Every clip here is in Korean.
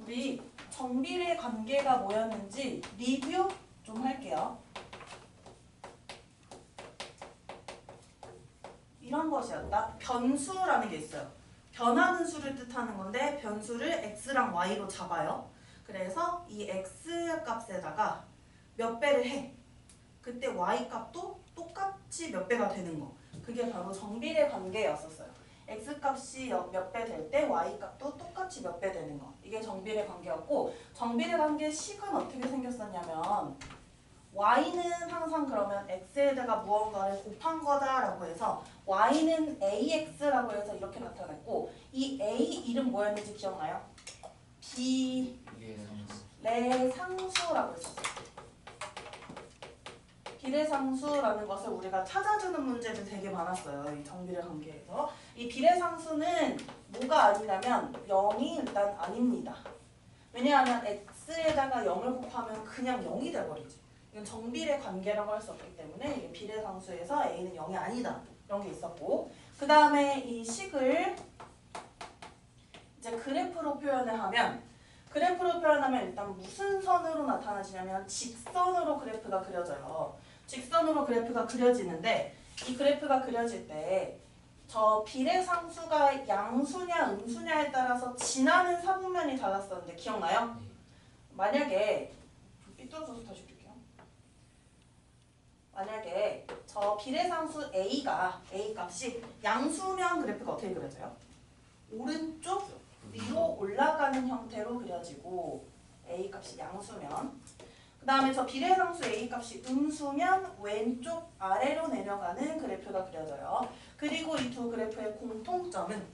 우리 정비례 관계가 뭐였는지 리뷰 좀 할게요. 이런 것이었다. 변수라는 게 있어요. 변하는 수를 뜻하는 건데 변수를 x랑 y로 잡아요. 그래서 이 x 값에다가 몇 배를 해. 그때 y 값도 똑같이 몇 배가 되는 거. 그게 바로 정비례 관계였었어요. x 값이 몇 배 될 때 y 값도 똑같이 몇 배 되는 거. 이게 정비례 관계였고, 정비례 관계의 식은 어떻게 생겼었냐면 y는 항상 그러면 x에다가 무언가를 곱한 거다라고 해서 y는 ax라고 해서 이렇게 나타냈고, 이 a 이름 뭐였는지 기억나요? 비례상수라고 했었어요. 비례상수라는 것을 우리가 찾아주는 문제들 되게 많았어요. 이 정비례 관계에서. 이 비례상수는 뭐가 아니냐면 0이 일단 아닙니다. 왜냐하면 x에다가 0을 곱하면 그냥 0이 돼버리지. 이건 정비례 관계라고 할 수 없기 때문에 이게 비례상수에서 a는 0이 아니다. 이런 게 있었고, 그 다음에 이 식을 이제 그래프로 표현을 하면, 그래프로 표현하면 일단 무슨 선으로 나타나지냐면 직선으로 그래프가 그려져요. 직선으로 그래프가 그려지는데, 이 그래프가 그려질 때 저 비례상수가 양수냐 음수냐에 따라서 지나는 사분면이 달랐었는데 기억나요? 만약에 좀 삐뚤어져서 다시 볼게요. 만약에 저 비례상수 a 값이 양수면 그래프가 어떻게 그려져요? 오른쪽 위로 올라가는 형태로 그려지고, a 값이 양수면, 그 다음에 저 비례상수 a 값이 음수면 왼쪽 아래로 내려가는 그래프가 그려져요. 그리고 이 두 그래프의 공통점은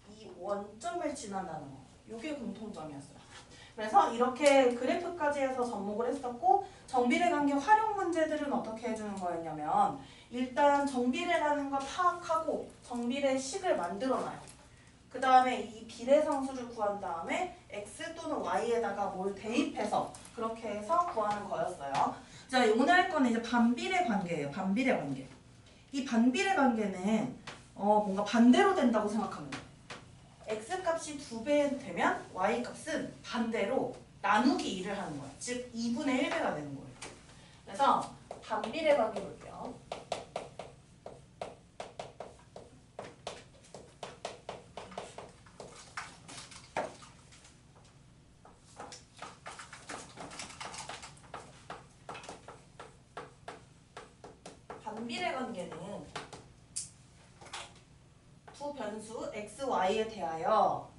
이 원점을 지나다는 거. 이게 공통점이었어요. 그래서 이렇게 그래프까지 해서 접목을 했었고, 정비례 관계 활용 문제들은 어떻게 해주는 거였냐면 일단 정비례라는 걸 파악하고 정비례 식을 만들어놔요. 그 다음에 이 비례상수를 구한 다음에 x 또는 y에다가 뭘 대입해서 그렇게 해서 구하는 거였어요. 자, 오늘 할 거는 이제 반비례 관계예요. 반비례 관계. 이 반비례 관계는 뭔가 반대로 된다고 생각하면 돼요. x 값이 2배 되면 y 값은 반대로 나누기 2를 하는 거예요. 즉 2분의 1배가 되는 거예요. 그래서 반비례 관계 볼게요. 반비례 관계는 두 변수 x, y에 대하여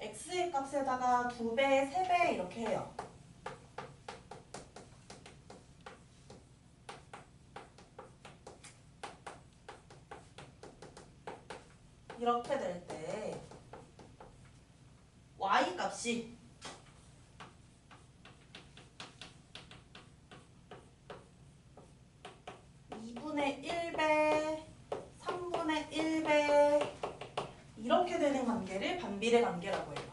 x의 값에다가 2배, 3배 이렇게 해요. 이렇게 될 때 y 값이 (2분의 1배) (3분의 1배) 이렇게 되는 관계를 반비례 관계라고 해요.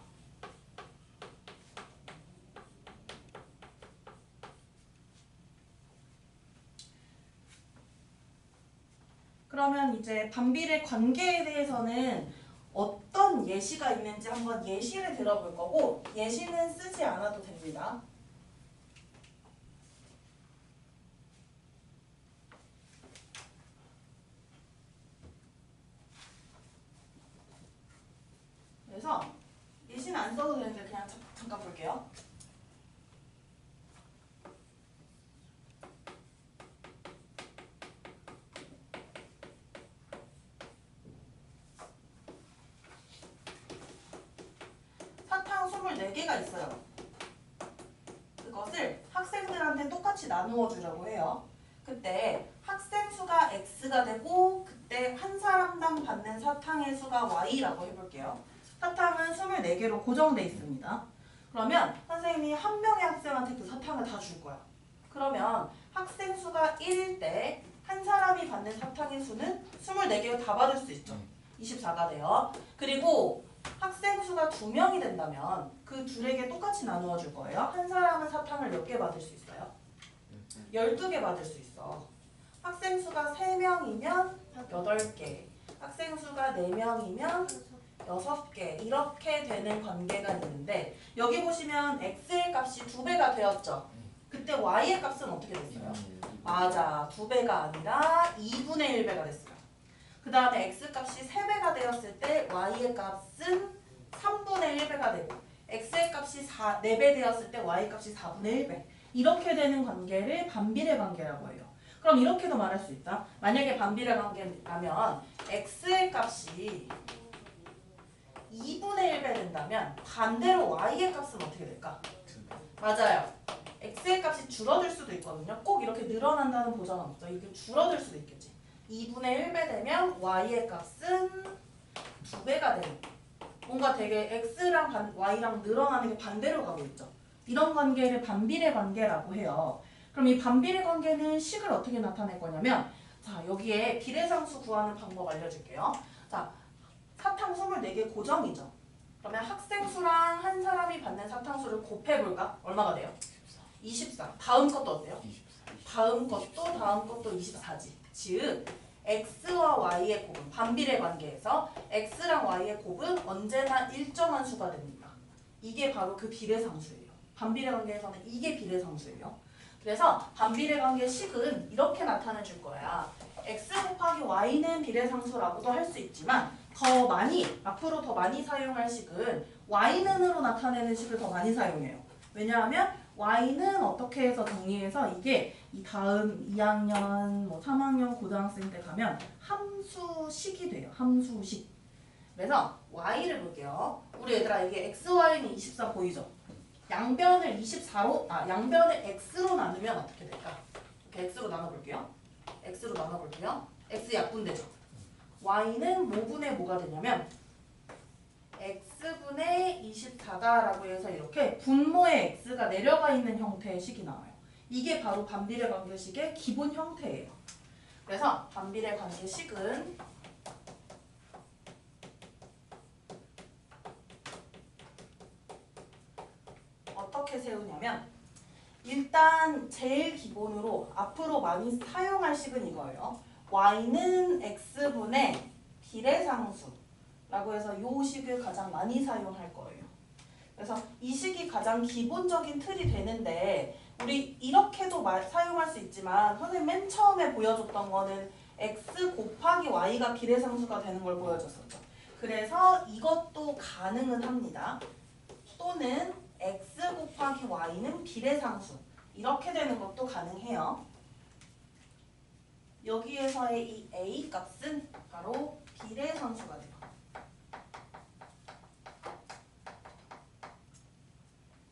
그러면 이제 반비례 관계에 대해서는 어떤 예시가 있는지 한번 예시를 들어볼 거고, 예시는 쓰지 않아도 됩니다. 그래서 예시는 안 써도 되는데 그냥 잠깐 볼게요. 사탕 24개가 있어요. 그것을 학생들한테 똑같이 나누어 주려고 해요. 그때 학생 수가 x가 되고, 그때 한 사람당 받는 사탕의 수가 y라고 해볼게요. 사탕은 24개로 고정돼 있습니다. 그러면 선생님이 한 명의 학생한테 그 사탕을 다 줄 거야. 그러면 학생 수가 1일 때 한 사람이 받는 사탕의 수는 24개를 다 받을 수 있죠. 24가 돼요. 그리고 학생 수가 2명이 된다면 그 둘에게 똑같이 나누어 줄 거예요. 한 사람은 사탕을 몇 개 받을 수 있어요? 12개 받을 수 있어. 학생 수가 3명이면 8개, 학생 수가 4명이면 6개, 이렇게 되는 관계가 있는데 여기 보시면 x의 값이 2배가 되었죠. 그때 y의 값은 어떻게 됐어요? 맞아, 2배가 아니라 2분의 1배가 됐어요. 그 다음에 x 값이 3배가 되었을 때 y의 값은 3분의 1배가 되고 x의 값이 4배 되었을 때 y 값이 4분의 1배, 이렇게 되는 관계를 반비례 관계라고 해요. 그럼 이렇게도 말할 수 있다. 만약에 반비례 관계라면 x의 값이 2분의 1배 된다면 반대로 y의 값은 어떻게 될까? 맞아요. x의 값이 줄어들 수도 있거든요. 꼭 이렇게 늘어난다는 보장은 없어. 이렇게 줄어들 수도 있겠지. 2분의 1배 되면 y의 값은 2배가 되는, 뭔가 되게 x랑 y랑 늘어나는 게 반대로 가고 있죠. 이런 관계를 반비례 관계라고 해요. 그럼 이 반비례 관계는 식을 어떻게 나타낼 거냐면, 자, 여기에 비례상수 구하는 방법 알려줄게요. 자, 사탕 24개 고정이죠. 그러면 학생 수랑 한 사람이 받는 사탕수를 곱해볼까? 얼마가 돼요? 24. 다음 것도 어때요? 다음 것도 24지. 즉 x와 y의 곱은 반비례 관계에서 x랑 y의 곱은 언제나 일정한 수가 됩니다. 이게 바로 그 비례상수예요. 반비례 관계에서는 이게 비례상수예요. 그래서 반비례 관계 식은 이렇게 나타내 줄 거야. x 곱하기 y는 비례상수라고도 할 수 있지만 더 많이, 앞으로 더 많이 사용할 식은 y는으로 나타내는 식을 더 많이 사용해요. 왜냐하면 y는 어떻게 해서 정리해서 이게 이 다음 2학년, 3학년 고등학생 때 가면 함수식이 돼요. 함수식. 그래서 y를 볼게요. 우리 얘들아, 이게 xy는 24 보이죠? 양변을 24로, 양변을 x로 나누면 어떻게 될까? 이렇게 x로 나눠볼게요. x로 나눠볼게요. x 약분되죠? y는 뭐분의 뭐가 되냐면 x분의 24다라고 해서 이렇게 분모의 x가 내려가 있는 형태의 식이 나와요. 이게 바로 반비례 관계식의 기본 형태예요. 그래서 반비례 관계식은 어떻게 세우냐면, 일단 제일 기본으로 앞으로 많이 사용할 식은 이거예요. y는 x분의 비례상수라고 해서 이 식을 가장 많이 사용할 거예요. 그래서 이 식이 가장 기본적인 틀이 되는데, 우리 이렇게도 사용할 수 있지만 선생님 맨 처음에 보여줬던 거는 x 곱하기 y가 비례상수가 되는 걸 보여줬었죠. 그래서 이것도 가능은 합니다. 또는 x 곱하기 y는 비례상수, 이렇게 되는 것도 가능해요. 여기에서의 이 a 값은 바로 비례상수가 돼요.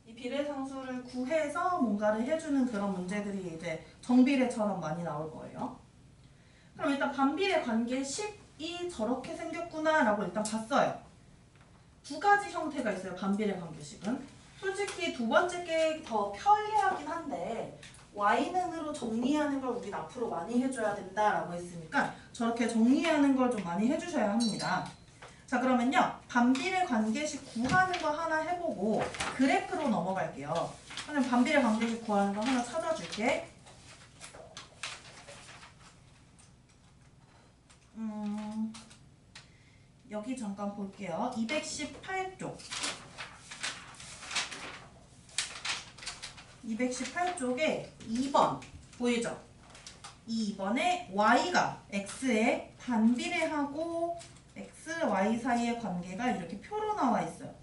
이 비례상수를 구해서 뭔가를 해주는 그런 문제들이 이제 정비례처럼 많이 나올 거예요. 그럼 일단 반비례 관계식이 저렇게 생겼구나라고 일단 봤어요. 두 가지 형태가 있어요. 반비례 관계식은. 솔직히 두 번째 게 더 편리하긴 한데 y는으로 정리하는 걸 우린 앞으로 많이 해줘야 된다라고 했으니까 저렇게 정리하는 걸 좀 많이 해주셔야 합니다. 자, 그러면요, 반비례 관계식 구하는 거 하나 해보고 그래프로 넘어갈게요. 그럼 반비례 관계식 구하는 거 하나 찾아줄게. 여기 잠깐 볼게요. 218쪽. 218쪽에 2번 보이죠? 2번에 y가 x에 반비례하고 x, y 사이의 관계가 이렇게 표로 나와 있어요.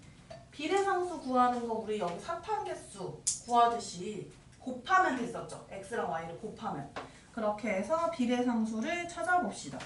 비례상수 구하는 거 우리 여기 사탕개수 구하듯이 곱하면 됐었죠. x랑 y를 곱하면. 그렇게 해서 비례상수를 찾아봅시다.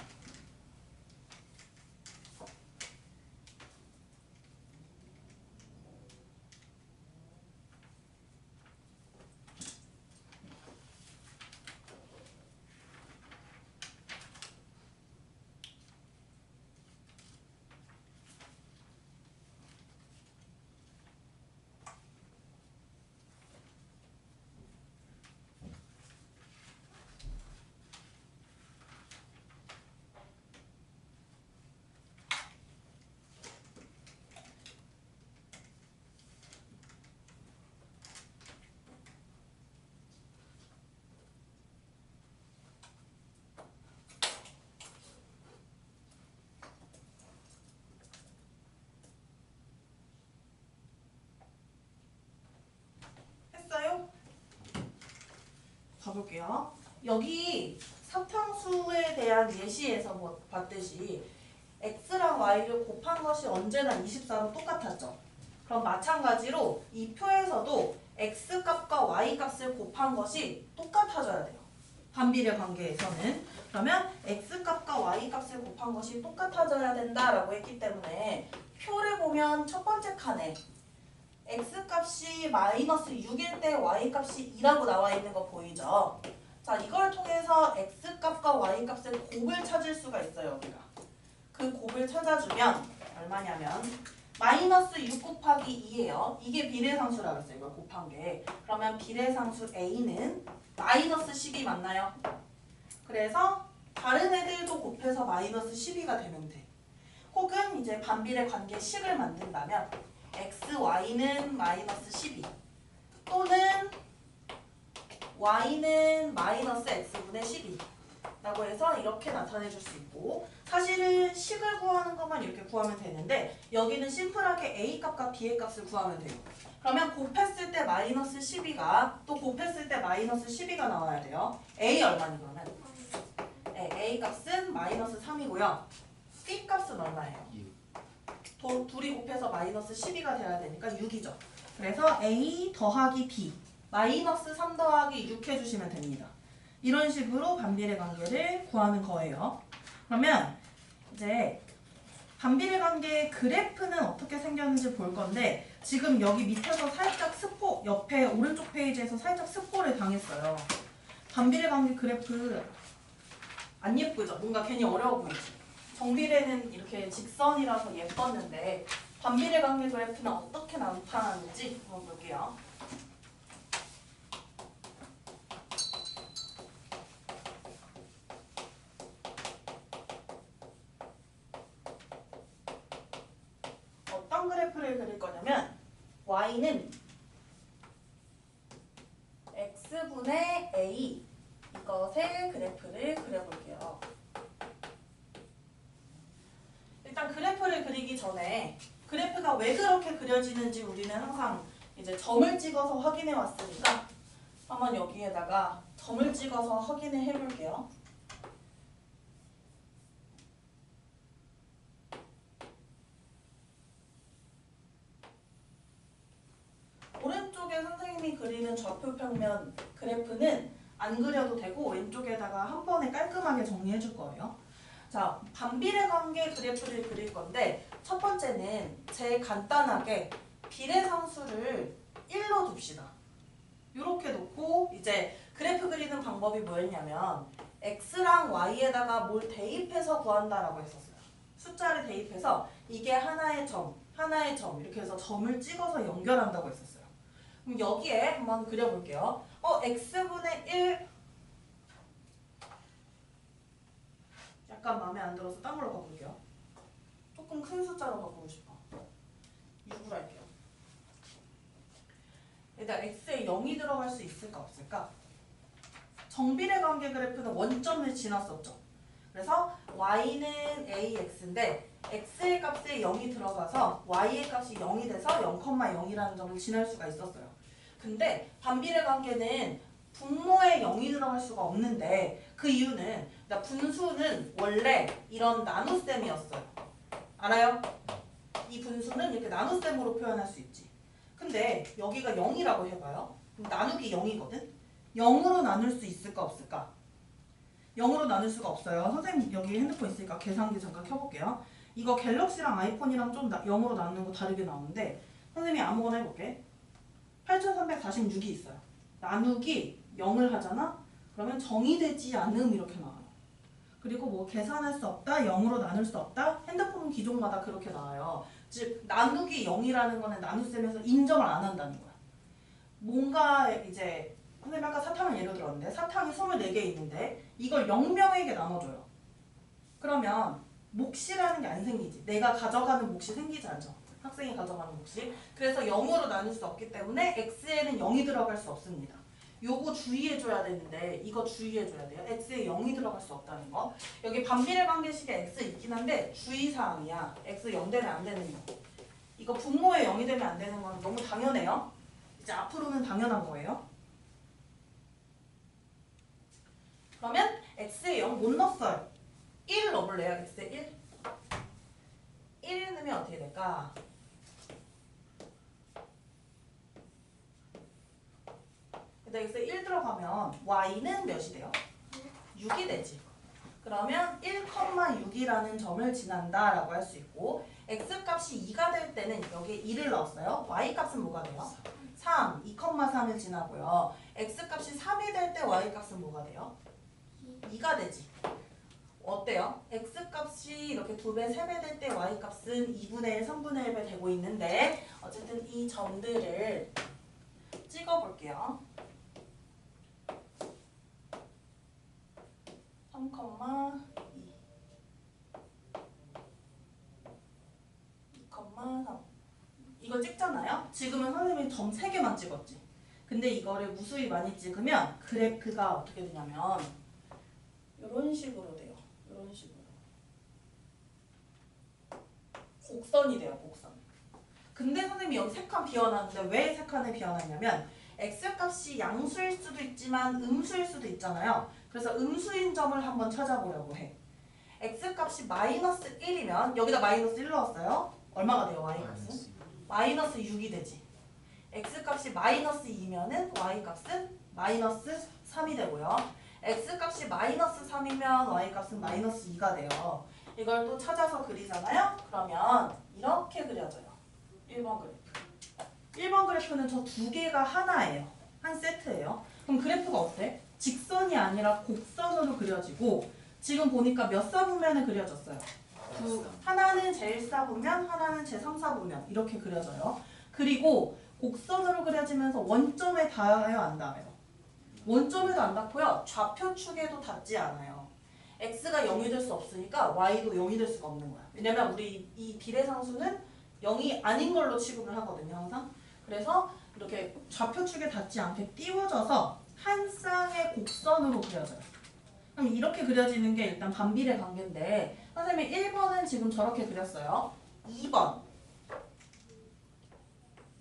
가볼게요. 여기 사탕수에 대한 예시에서 뭐 봤듯이 x랑 y를 곱한 것이 언제나 24로 똑같았죠. 그럼 마찬가지로 이 표에서도 x값과 y값을 곱한 것이 똑같아져야 돼요. 반비례 관계에서는. 그러면 x값과 y값을 곱한 것이 똑같아져야 된다라고 했기 때문에 표를 보면 첫 번째 칸에 x값이 마이너스 6일 때 y값이 2라고 나와 있는 거 보이죠? 자, 이걸 통해서 x값과 y값의 곱을 찾을 수가 있어요, 우리가. 그 곱을 찾아주면 얼마냐면 마이너스 6 곱하기 2예요. 이게 비례상수라고 했어요, 이걸 곱한 게. 그러면 비례상수 a는 마이너스 10이 맞나요? 그래서 다른 애들도 곱해서 마이너스 12가 되면 돼. 혹은 이제 반비례 관계 식을 만든다면 x, y는 마이너스 12 또는 y는 마이너스 x분의 12 라고 해서 이렇게 나타내 줄 수 있고, 사실은 식을 구하는 것만 이렇게 구하면 되는데 여기는 심플하게 a값과 b의 값을 구하면 돼요. 그러면 곱했을 때 마이너스 12가 또 곱했을 때 마이너스 12가 나와야 돼요. a 얼마니 그러면? 네, a 값은 마이너스 3이고요. b 값은 얼마예요? 6. 둘이 곱해서 마이너스 12가 돼야 되니까 6이죠. 그래서 a 더하기 b 마이너스 3 더하기 6 해주시면 됩니다. 이런 식으로 반비례 관계를 구하는 거예요. 그러면 이제 반비례 관계의 그래프는 어떻게 생겼는지 볼 건데, 지금 여기 밑에서 살짝 스포, 옆에 오른쪽 페이지에서 살짝 스포를 당했어요. 반비례 관계 그래프 안 예쁘죠? 뭔가 괜히 어려워 보이지? 정비례는 이렇게 직선이라서 예뻤는데 반비례 관계 그래프는 어떻게 나타나는지 한번 볼게요. 어떤 그래프를 그릴 거냐면 y는 x분의 a 이것의 그래프를 그려볼게요. 일단 그래프를 그리기 전에 그래프가 왜 그렇게 그려지는지 우리는 항상 이제 점을 찍어서 확인해 왔으니까 한번 여기에다가 점을 찍어서 확인을 해볼게요. 오른쪽에 선생님이 그리는 좌표평면 그래프는 안 그려도 되고 왼쪽에다가 한 번에 깔끔하게 정리해 줄 거예요. 자, 반비례 관계 그래프를 그릴 건데 첫 번째는 제일 간단하게 비례상수를 1로 둡시다. 이렇게 놓고 이제 그래프 그리는 방법이 뭐였냐면 x랑 y에다가 뭘 대입해서 구한다라고 했었어요. 숫자를 대입해서 이게 하나의 점, 하나의 점 이렇게 해서 점을 찍어서 연결한다고 했었어요. 그럼 여기에 한번 그려볼게요. x분의 1 약간 마음에 안 들어서 딴 걸로 바꿀게요. 조금 큰 숫자로 바꾸고 싶어. 6으로 할게요. 일단 x에 0이 들어갈 수 있을까 없을까? 정비례 관계 그래프는 원점을 지났었죠. 그래서 y는 ax인데 x의 값에 0이 들어가서 y의 값이 0이 돼서 0,0이라는 점을 지날 수가 있었어요. 근데 반비례 관계는 분모에 0이 들어갈 수가 없는데 그 이유는 분수는 원래 이런 나눗셈이었어요. 알아요? 이 분수는 이렇게 나눗셈으로 표현할 수 있지. 근데 여기가 0이라고 해봐요. 그럼 나누기 0이거든? 0으로 나눌 수 있을까 없을까? 0으로 나눌 수가 없어요. 선생님 여기 핸드폰 있으니까 계산기 잠깐 켜볼게요. 이거 갤럭시랑 아이폰이랑 좀 0으로 나누는 거 다르게 나오는데 선생님이 아무거나 해볼게. 8346이 있어요. 나누기 0을 하잖아? 그러면 정의되지 않음 이렇게 나와요. 그리고 뭐 계산할 수 없다, 0으로 나눌 수 없다, 핸드폰 기종마다 그렇게 나와요. 즉 나누기 0이라는 거는 나눗셈에서 인정을 안 한다는 거야. 뭔가 이제 선생님 아까 사탕을 예로 들었는데 사탕이 24개 있는데 이걸 0명에게 나눠줘요. 그러면 몫이라는 게 안 생기지. 내가 가져가는 몫이 생기지 않죠. 학생이 가져가는 몫이. 그래서 0으로 나눌 수 없기 때문에 x에는 0이 들어갈 수 없습니다. 요거 주의해줘야 되는데 이거 주의해줘야 돼요. x에 0이 들어갈 수 없다는 거. 여기 반비례 관계식에 x 있긴 한데 주의사항이야. x 0 되면 안 되는 거. 이거 분모에 0이 되면 안 되는 건 너무 당연해요. 이제 앞으로는 당연한 거예요. 그러면 x에 0 못 넣었어요. 1 넣어볼래요? x에 1? 1 넣으면 어떻게 될까? 근데 x에 1 들어가면 y는 몇이 돼요? 6이 되지. 그러면 1,6이라는 점을 지난다 라고 할 수 있고 x값이 2가 될 때는 여기에 2를 넣었어요. y값은 뭐가 돼요? 3, 2,3을 지나고요. x값이 3이 될 때 y값은 뭐가 돼요? 2가 되지. 어때요? x값이 이렇게 2배, 3배 될 때 y값은 2분의 1, 3분의 1배 되고 있는데 어쨌든 이 점들을 찍어볼게요. 3,2 2,3 이걸 찍잖아요? 지금은 선생님이 점 3개만 찍었지. 근데 이거를 무수히 많이 찍으면 그래프가 어떻게 되냐면 이런 식으로 돼요. 이런 식으로. 곡선이 돼요. 곡선. 근데 선생님이 여기 3칸 비워놨는데 왜 3칸을 비워놨냐면 x값이 양수일 수도 있지만 음수일 수도 있잖아요. 그래서 음수인 점을 한번 찾아보려고 해. x값이 마이너스 1이면 여기다 마이너스 1 넣었어요. 얼마가 돼요? y값은? 마이너스 6이 되지. x값이 마이너스 2면은 y값은 마이너스 3이 되고요. x값이 마이너스 3이면 y값은 마이너스 2가 돼요. 이걸 또 찾아서 그리잖아요. 그러면 이렇게 그려져요. 1번 그래프. 1번 그래프는 저 두 개가 하나예요. 한 세트예요. 그럼 그래프가 어때? 직선이 아니라 곡선으로 그려지고 지금 보니까 몇 사분면에 그려졌어요? 하나는 제1사분면, 하나는 제3사분면 이렇게 그려져요. 그리고 곡선으로 그려지면서 원점에 닿아요? 안 닿아요? 원점에도 안 닿고요. 좌표축에도 닿지 않아요. x가 0이 될 수 없으니까 y도 0이 될 수가 없는 거야. 왜냐면 우리 이 비례상수는 0이 아닌 걸로 취급을 하거든요. 항상. 그래서 이렇게 좌표축에 닿지 않게 띄워져서 한 쌍의 곡선으로 그려져요. 그럼 이렇게 그려지는 게 일단 반비례 관계인데 선생님이 1번은 지금 저렇게 그렸어요. 2번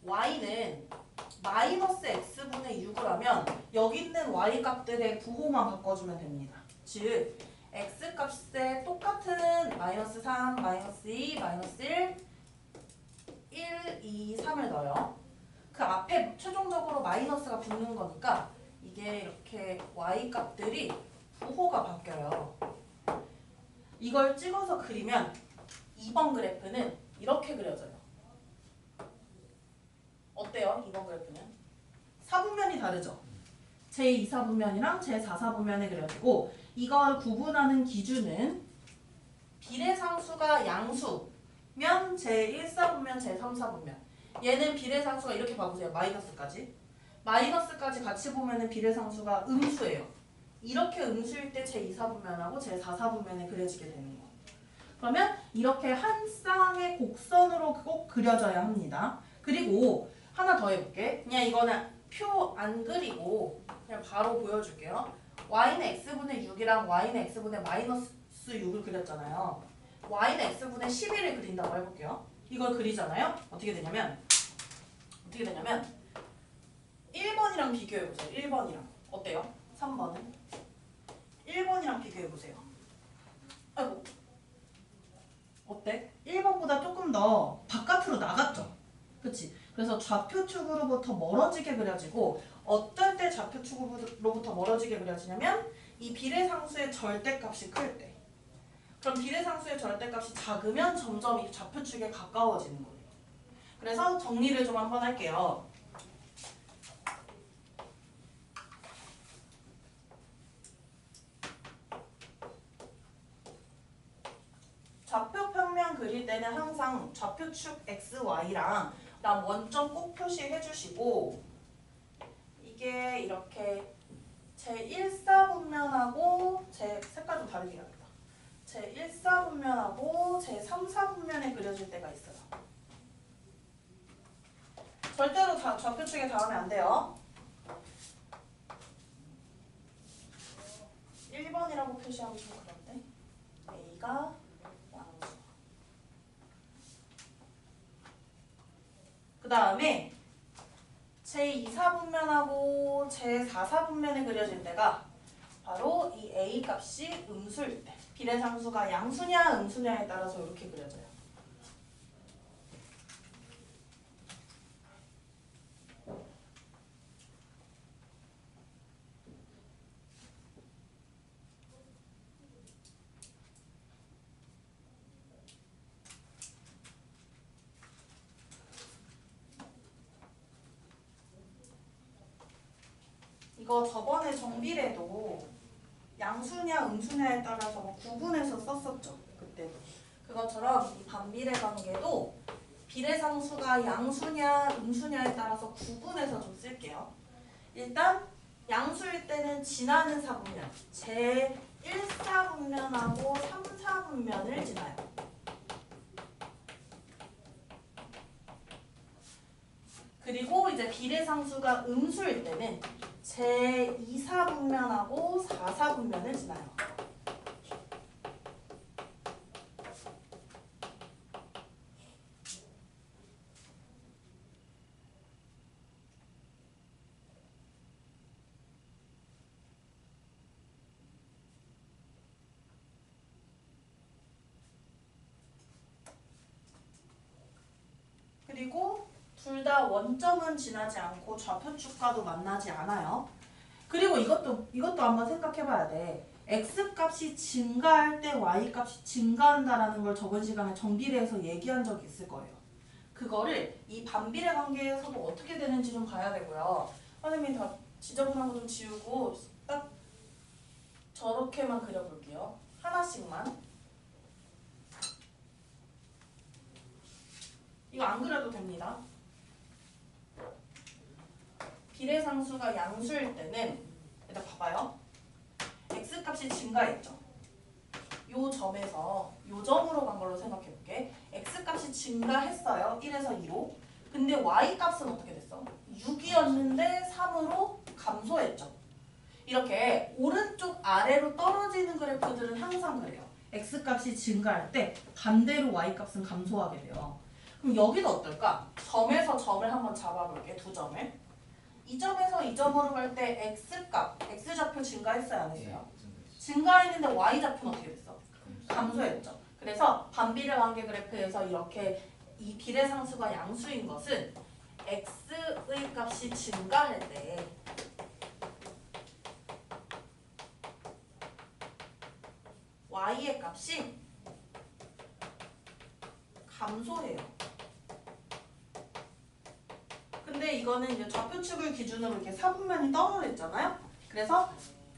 y는 마이너스 x분의 6을 하면 여기 있는 y 값들의 부호만 바꿔주면 됩니다. 즉 x값에 똑같은 마이너스 3, 마이너스 2, 마이너스 1, 1, 2, 3을 넣어요. 그 앞에 최종적으로 마이너스가 붙는 거니까 이게 이렇게 y 값들이 부호가 바뀌어요. 이걸 찍어서 그리면 2번 그래프는 이렇게 그려져요. 어때요? 2번 그래프는? 사분면이 다르죠? 제2사분면이랑 제4사분면에 그려지고 이걸 구분하는 기준은 비례상수가 양수면 제1사분면, 제3사분면 얘는 비례상수가 이렇게 봐보세요. 마이너스까지. 마이너스까지 같이 보면 비례상수가 음수예요. 이렇게 음수일 때 제2사분면하고 제4사분면에 그려지게 되는 거예요. 그러면 이렇게 한 쌍의 곡선으로 꼭 그려져야 합니다. 그리고 하나 더 해볼게. 그냥 이거는 표 안 그리고 그냥 바로 보여줄게요. y는 x분의 6이랑 y는 x분의 마이너스 6을 그렸잖아요. y는 x분의 11을 그린다고 해볼게요. 이걸 그리잖아요. 어떻게 되냐면 1번이랑 비교해보세요. 1번이랑 어때요? 3번은 1번이랑 비교해보세요. 아이고 어때? 1번보다 조금 더 바깥으로 나갔죠? 그치? 그래서 좌표축으로부터 멀어지게 그려지고 어떨 때 좌표축으로부터 멀어지게 그려지냐면 이 비례상수의 절대값이 클 때. 그럼 비례상수의 절대값이 작으면 점점 이 좌표축에 가까워지는 거예요. 그래서 정리를 좀 한번 할게요. 좌표 평면 그릴 때는 항상 좌표축 x, y랑 그다음 원점 꼭 표시해 주시고 이게 이렇게 제1사분면하고 색깔 좀 다르게 해야겠다. 제1사분면하고 제3사분면에 그려질 때가 있어요. 절대로 좌표축에 닿으면 안 돼요. 1번이라고 표시하면 좀 그런데 A가 양수. 그 다음에 제2사분면하고 제4사분면에 그려질 때가 바로 이 A 값이 음수일 때. 비례상수가 양수냐 음수냐에 따라서 이렇게 그려져요. 이거 저번에 정비례도 양수냐 음수냐에 따라서 구분해서 썼었죠. 그때도. 그것처럼 이 반비례 관계도 비례상수가 양수냐 음수냐에 따라서 구분해서 좀 쓸게요. 일단 양수일 때는 지나는 사분면, 제1사분면하고 3사분면을 지나요. 그리고 이제 비례상수가 음수일 때는 제2사분면하고 4사분면을 지나요. 그리고 둘 다 원점은 지나지 않고 좌표축과도 만나지 않아요. 그리고 이것도 한번 생각해 봐야 돼. x값이 증가할 때 y값이 증가한다라는 걸 저번 시간에 정비례에서 얘기한 적이 있을 거예요. 그거를 이 반비례 관계에서도 어떻게 되는지 좀 봐야 되고요. 선생님이 다 지저분한 거 좀 지우고 딱 저렇게만 그려볼게요. 하나씩만. 이거 안 그려도 됩니다. 비례상수가 양수일 때는 일단 봐봐요. x값이 증가했죠. 요 점에서 요 점으로 간 걸로 생각해 볼게. x값이 증가했어요. 1에서 2로. 근데 y값은 어떻게 됐어? 6이었는데 3으로 감소했죠. 이렇게 오른쪽 아래로 떨어지는 그래프들은 항상 그래요. x값이 증가할 때 반대로 y값은 감소하게 돼요. 그럼 여기도 어떨까? 점에서 점을 한번 잡아볼게. 두 점을. 이 점에서 이 점으로 갈 때 x값, x좌표 증가했어요? 안 했어요? 증가했는데 y좌표는 어떻게 됐어? 감소했죠. 그래서 반비례 관계 그래프에서 이렇게 이 비례상수가 양수인 것은 x의 값이 증가할 때 y의 값이 감소해요. 근데 이거는 이제 좌표축을 기준으로 이렇게 사분면이 떨어졌잖아요. 그래서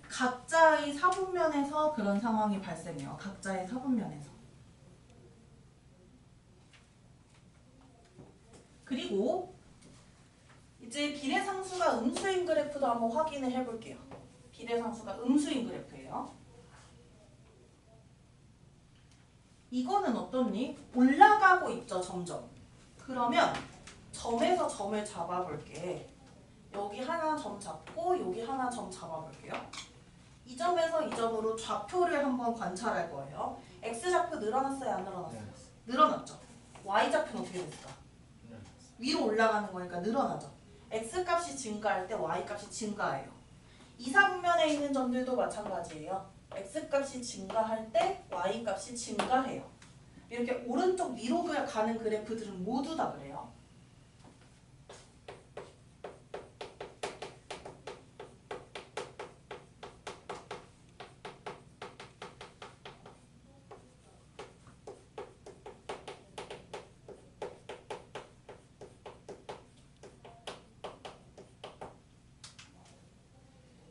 각자의 사분면에서 그런 상황이 발생해요. 각자의 사분면에서. 그리고 이제 비례상수가 음수인 그래프도 한번 확인을 해볼게요. 비례상수가 음수인 그래프예요. 이거는 어떻니? 올라가고 있죠, 점점. 그러면 점에서 점을 잡아볼게. 여기 하나 점 잡고 여기 하나 점 잡아볼게요. 이 점에서 이 점으로 좌표를 한번 관찰할 거예요. x좌표 늘어났어요? 안 늘어났어요? 늘어났죠. y좌표는 어떻게 됐을까? 위로 올라가는 거니까 늘어나죠. x값이 증가할 때 y값이 증가해요. 이사분면에 있는 점들도 마찬가지예요. x값이 증가할 때 y값이 증가해요. 이렇게 오른쪽 위로 가는 그래프들은 모두 다 그래요.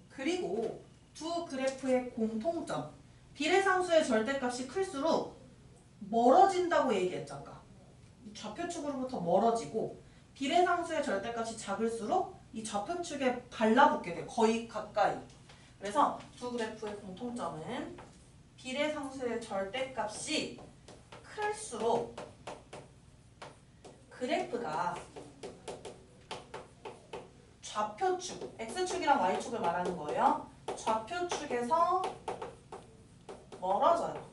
그리고 두 그래프의 공통점. 비례상수의 절대값이 클수록 멀어진다고 얘기했죠. 아까. 좌표축으로부터 멀어지고 비례상수의 절대값이 작을수록 이 좌표축에 달라붙게 돼요. 거의 가까이. 그래서 두 그래프의 공통점은 비례상수의 절대값이 클수록 그래프가 좌표축, x축이랑 y축을 말하는 거예요. 좌표축에서 멀어져요.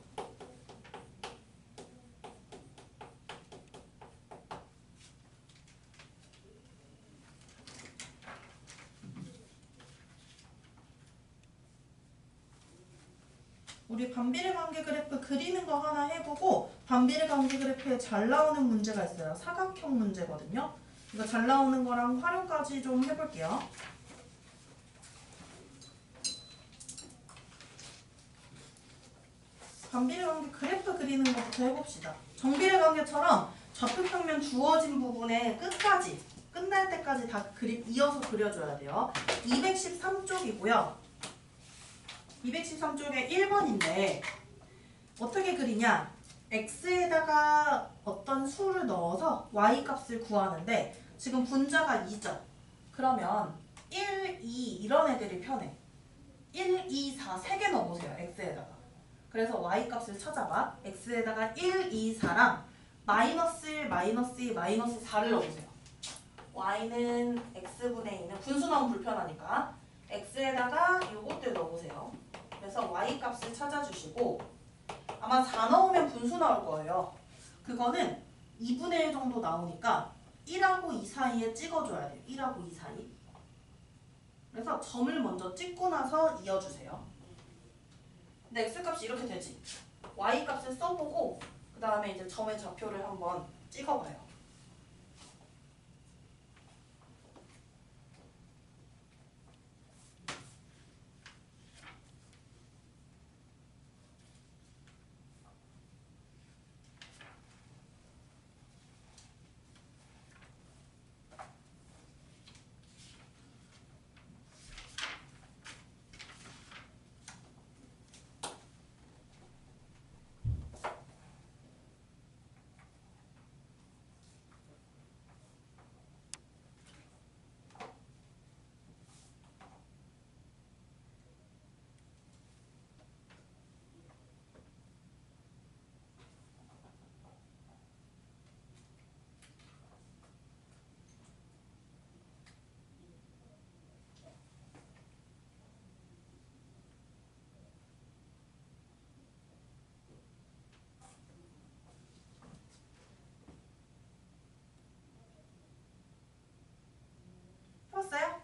우리 반비례 관계 그래프 그리는 거 하나 해보고 반비례 관계 그래프에 잘 나오는 문제가 있어요. 사각형 문제거든요. 이거 잘 나오는 거랑 활용까지 좀 해볼게요. 반비례 관계 그래프 그리는 것부터 해봅시다. 정비례 관계처럼 좌표평면 주어진 부분에 끝까지 끝날 때까지 다 이어서 그려줘야 돼요. 213쪽이고요. 213쪽에 1번인데 어떻게 그리냐? x에다가 어떤 수를 넣어서 y 값을 구하는데 지금 분자가 2죠. 그러면 1, 2 이런 애들이 편해. 1, 2, 4 세 개 넣어보세요. x에다가. 그래서 y 값을 찾아봐. x에다가 1, 2, 4랑 마이너스 1, 마이너스 2, 마이너스 4를 넣어보세요. y는 x분의 2는 분수 나오면 불편하니까 x에다가 요것들 넣어보세요. 그래서 y 값을 찾아주시고 아마 4 넣으면 분수 나올 거예요. 그거는 2분의 1 정도 나오니까 1하고 2 사이에 찍어줘야 돼요. 1하고 2 사이. 그래서 점을 먼저 찍고 나서 이어주세요. 근데 x값이 이렇게 되지. y값을 써보고 그 다음에 이제 점의 좌표를 한번 찍어봐요. 풀었어요?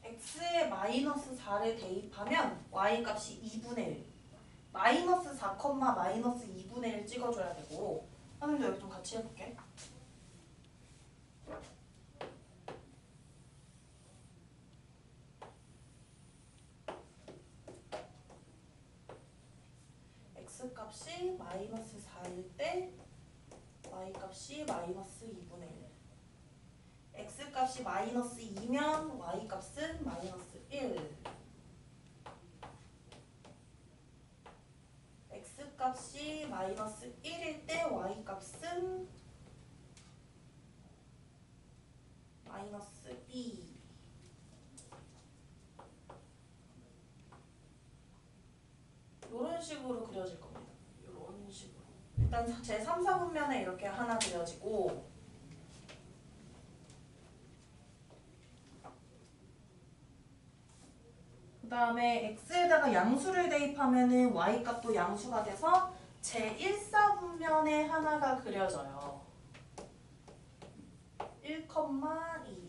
x에 마이너스 4를 대입하면 y값이 2분의 1. 마이너스 4, 마이너스 2분의 1 찍어줘야 되고 선생님도 여기 좀 같이 해볼게. x값이 마이너스 4일 때 y값이 마이너스 2분의 1. x값이 마이너스 2면 y값은 마이너스 1. x값이 마이너스 1일 때 y값은 마이너스 2. 이런 식으로 그려질 겁니다. 이런 식으로. 일단 제 3, 4분면에 이렇게 하나 그려지고 그 다음에 x에다가 양수를 대입하면은 y값도 양수가 돼서 제 1, 4분면에 하나가 그려져요. 1,2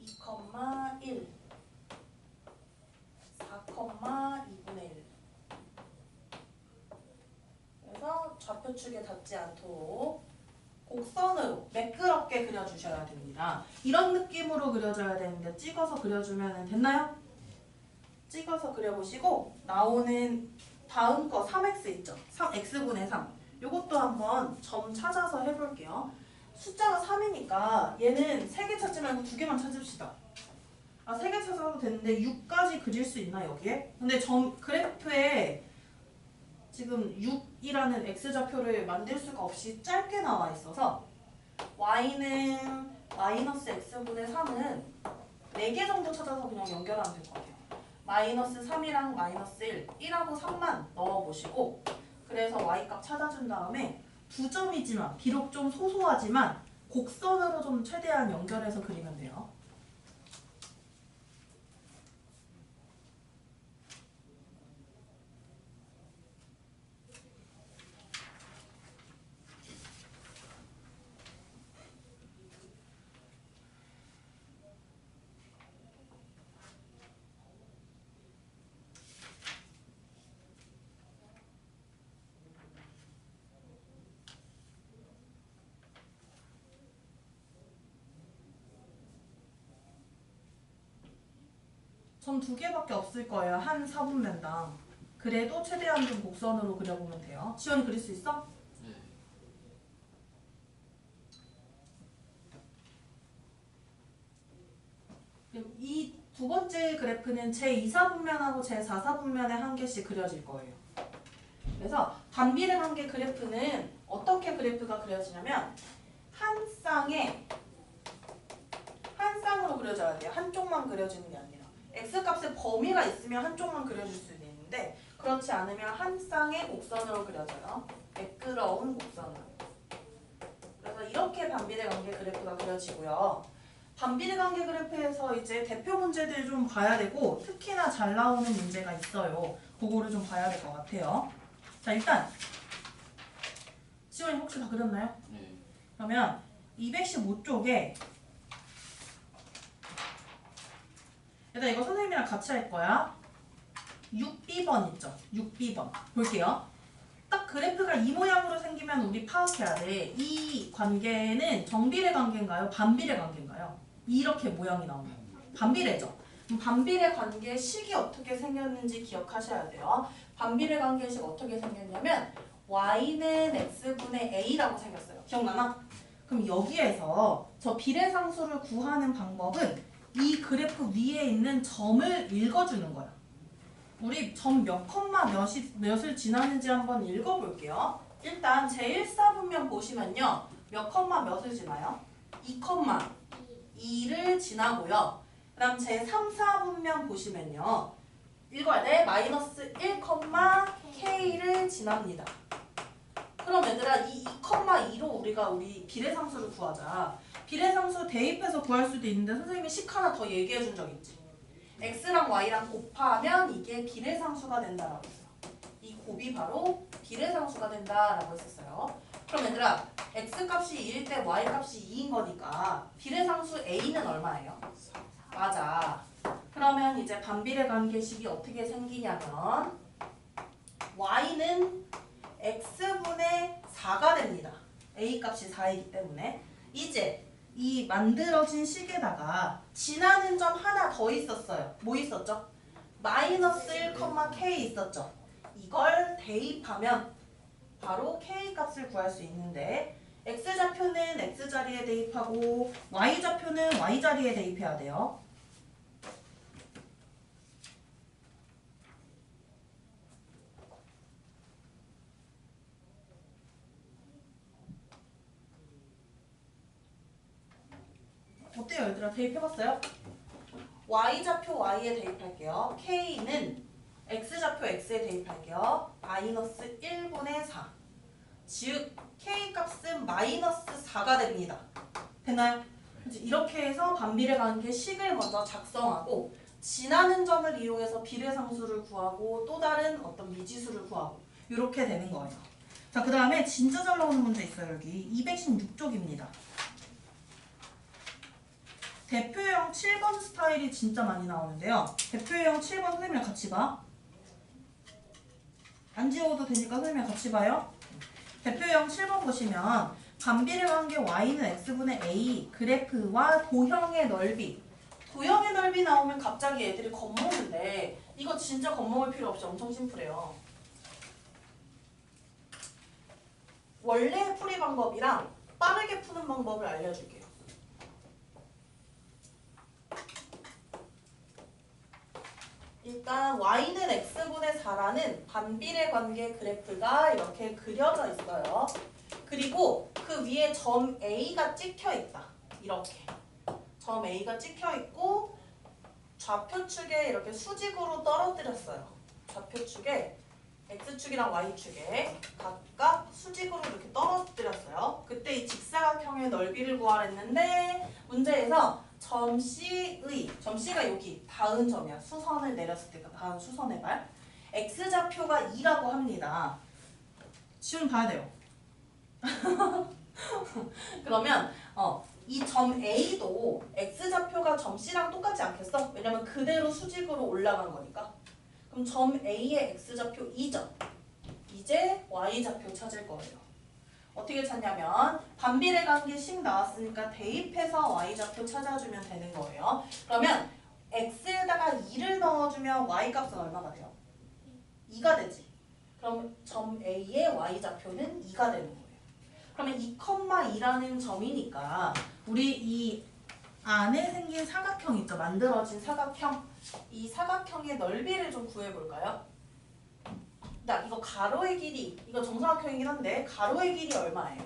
2,1 4,2분의 1. 그래서 좌표축에 닿지 않도록 곡선으로 매끄럽게 그려주셔야 됩니다. 이런 느낌으로 그려줘야 되는데 찍어서 그려주면 됐나요? 찍어서 그려보시고 나오는 다음 거 3x 있죠? 3x분의 3. 요것도 한번 점 찾아서 해볼게요. 숫자가 3이니까 얘는 3개 찾지 말고 2개만 찾읍시다. 3개 찾아도 되는데 6까지 그릴 수 있나 여기에? 근데 그래프에 지금 6이라는 x좌표를 만들 수가 없이 짧게 나와 있어서 y는 마이너스 x분의 3은 4개 정도 찾아서 그냥 연결하면 될 것 같아요. 마이너스 3이랑 마이너스 1, 1하고 3만 넣어보시고 그래서 y값 찾아준 다음에 2점이지만 비록 좀 소소하지만 곡선으로 좀 최대한 연결해서 그리면 돼요. 점 두 개밖에 없을 거예요. 한 4분면당. 그래도 최대한 좀 곡선으로 그려보면 돼요. 시원이 그릴 수 있어? 이 두 번째 그래프는 제2사분면하고 제4사분면에 한 개씩 그려질 거예요. 그래서 반비례 관계 그래프는 어떻게 그래프가 그려지냐면 한 쌍으로 그려져야 돼요. 한쪽만 그려지는 게 아니라. x값의 범위가 있으면 한쪽만 그려질 수 있는데 그렇지 않으면 한 쌍의 곡선으로 그려져요. 매끄러운 곡선으로. 그래서 이렇게 반비례 관계 그래프가 그려지고요. 반비례 관계 그래프에서 이제 대표 문제들 좀 봐야 되고 특히나 잘 나오는 문제가 있어요. 그거를 좀 봐야 될 것 같아요. 자, 일단 시원이 혹시 다 그렸나요? 네. 그러면 215쪽에 일단 이거 선생님이랑 같이 할 거야. 6B번 있죠? 6B번 볼게요. 딱 그래프가 이 모양으로 생기면 우리 파악해야 돼. 이 관계는 정비례 관계인가요? 반비례 관계인가요? 이렇게 모양이 나오면 반비례죠. 그럼 반비례 관계식이 어떻게 생겼는지 기억하셔야 돼요. 반비례 관계식 어떻게 생겼냐면 y는 x분의 a라고 생겼어요. 기억나나? 그럼 여기에서 저 비례상수를 구하는 방법은 이 그래프 위에 있는 점을 읽어주는 거야. 우리 점 몇 컴마 몇을 지나는지 한번 읽어볼게요. 일단 제1사분면 보시면요. 몇 컴마 몇을 지나요? 2 컴마 2를 지나고요. 그 다음 제3사분면 보시면요. 읽어야 돼. 마이너스 1 컴마 k를 지납니다. 그럼 얘들아 이 2,2로 우리 비례상수를 구하자. 비례상수 대입해서 구할 수도 있는데 선생님이 식 하나 더 얘기해 준 적 있지. x랑 y랑 곱하면 이게 비례상수가 된다라고 했어요. 이 곱이 바로 비례상수가 된다라고 했었어요. 그럼 얘들아 x값이 2일 때 y값이 2인 거니까 비례상수 a는 얼마예요? 맞아. 그러면 이제 반비례 관계식이 어떻게 생기냐면 y는 x분의 4가 됩니다. a값이 4이기 때문에 이제 이 만들어진 식에다가 지나는 점 하나 더 있었어요. 뭐 있었죠? 마이너스 1, k 있었죠. 이걸 대입하면 바로 k값을 구할 수 있는데 x좌표는 x자리에 대입하고 y좌표는 y자리에 대입해야 돼요. 어때요 얘들아? 대입해봤어요? y좌표 y에 대입할게요. k는 x좌표 x에 대입할게요. 마이너스 1분의 4 즉 k값은 마이너스 4가 됩니다. 됐나요? 이렇게 해서 반비례 관계 식을 먼저 작성하고 지나는 점을 이용해서 비례상수를 구하고 또 다른 어떤 미지수를 구하고 이렇게 되는 거예요. 자, 그 다음에 진짜 잘 나오는 문제 있어요. 여기 216쪽입니다. 대표형 7번 스타일이 진짜 많이 나오는데요. 대표형 7번 선생님이랑 같이 봐. 안 지워도 되니까 선생님이랑 같이 봐요. 대표형 7번 보시면 반비례 관계 y는 x분의 a 그래프와 도형의 넓이 도형의 넓이 나오면 갑자기 애들이 겁먹는데 이거 진짜 겁먹을 필요 없이 엄청 심플해요. 원래 풀이 방법이랑 빠르게 푸는 방법을 알려줄게요. 일단 y는 x분의 4라는 반비례 관계 그래프가 이렇게 그려져 있어요. 그리고 그 위에 점 A가 찍혀 있다. 이렇게. 점 A가 찍혀 있고 좌표축에 이렇게 수직으로 떨어뜨렸어요. 좌표축에 x축이랑 y축에 각각 수직으로 이렇게 떨어뜨렸어요. 그때 이 직사각형의 넓이를 구하랬는데 문제에서 점 C가 여기 닿은 점이야. 수선을 내렸을 때 닿은 수선의 발. x좌표가 2라고 합니다. 시험 봐야 돼요. 그러면 이 점 A도 x좌표가 점 C랑 똑같지 않겠어? 왜냐면 그대로 수직으로 올라간 거니까. 그럼 점 A의 x좌표 2점. 이제 y좌표 찾을 거예요. 어떻게 찾냐면 반비례 관계식 나왔으니까 대입해서 y좌표 찾아주면 되는 거예요. 그러면 x에다가 2를 넣어주면 y값은 얼마가 돼요? 2가 되지. 그럼 점 A의 y좌표는 2가 되는 거예요. 그러면 2,2라는 점이니까 우리 이 안에 생긴 사각형 있죠? 만들어진 사각형. 이 사각형의 넓이를 좀 구해볼까요? 나 이거 가로의 길이, 이거 정사각형이긴 한데 가로의 길이 얼마예요?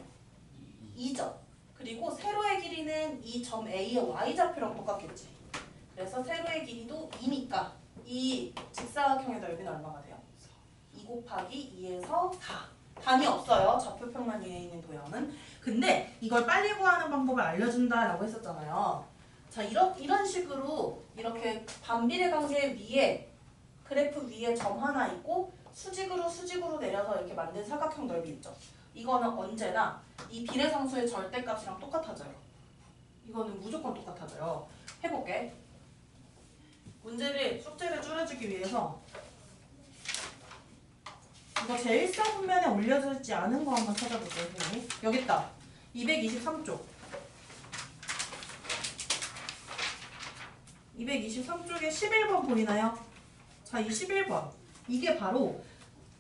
2죠. 그리고 세로의 길이는 이 점 A의 y좌표랑 똑같겠지. 그래서 세로의 길이도 2니까 이 직사각형의 넓이는 얼마가 돼요? 2 곱하기 2에서 4. 답이 없어요. 좌표평면 위에 있는 도형은. 근데 이걸 빨리 구하는 방법을 알려준다라고 했었잖아요. 자, 이런 식으로 이렇게 반비례 관계 위에 그래프 위에 점 하나 있고 수직으로 내려서 이렇게 만든 사각형 넓이 있죠. 이거는 언제나 이 비례상수의 절대값이랑 똑같아져요. 이거는 무조건 똑같아져요. 해볼게. 숙제를 줄여주기 위해서 이거 제 1사분면에 올려져 있지 않은 거 한번 찾아볼게요. 선생님. 여기 있다. 223쪽. 223쪽에 11번 보이나요? 자, 이 11번. 이게 바로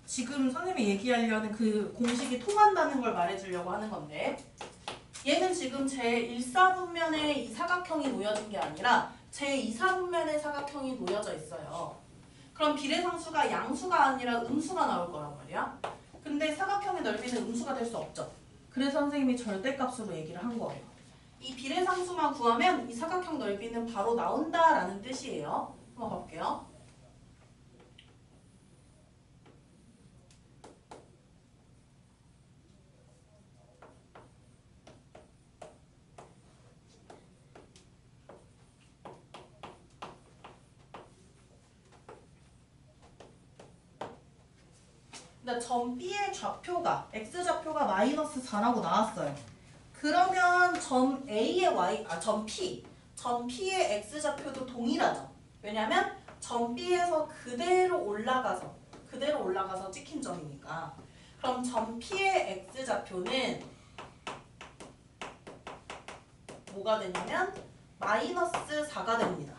지금 선생님이 얘기하려는 그 공식이 통한다는 걸 말해주려고 하는 건데 얘는 지금 제 1사분면에 이 사각형이 놓여진 게 아니라 제 2사분면에 사각형이 놓여져 있어요. 그럼 비례상수가 양수가 아니라 음수가 나올 거란 말이야. 근데 사각형의 넓이는 음수가 될 수 없죠. 그래서 선생님이 절대값으로 얘기를 한 거예요. 이 비례상수만 구하면 이 사각형 넓이는 바로 나온다라는 뜻이에요. 한번 볼게요. 그러니까 점 B의 좌표가 x좌표가 마이너스 4라고 나왔어요. 그러면 점 P의 x좌표도 동일하죠. 왜냐면 점 B에서 그대로 올라가서 찍힌 점이니까. 그럼 점 P의 x좌표는 뭐가 되냐면 마이너스 4가 됩니다.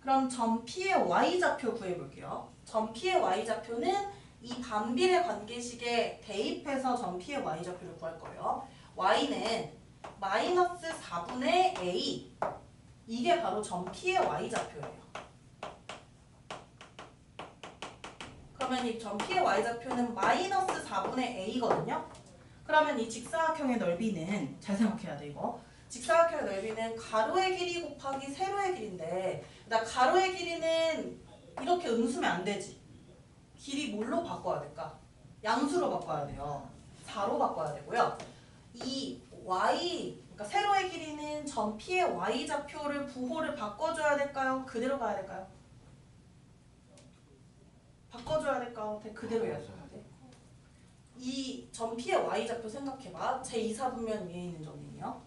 그럼 점 P의 y좌표 구해볼게요. 점 P의 y좌표는 이 반비례 관계식에 대입해서 점 P의 y좌표를 구할 거예요. y는 마이너스 4분의 a. 이게 바로 점 P의 y좌표예요. 그러면 이 점 P의 y좌표는 마이너스 4분의 a거든요. 그러면 이 직사각형의 넓이는 잘 생각해야 돼 이거. 직사각형의 넓이는 가로의 길이 곱하기 세로의 길인데 나 가로의 길이는 이렇게 음수면 안 되지. 길이 뭘로 바꿔야 될까? 양수로 바꿔야 돼요. 4로 바꿔야 되고요. 이 y, 그러니까 세로의 길이는 점 P의 y좌표를 부호를 바꿔줘야 될까요? 그대로 가야 될까요? 바꿔줘야 될까요? 그대로 해야 돼요. 이 점 P의 y좌표 생각해봐. 제 2사분면 위에 있는 점이에요.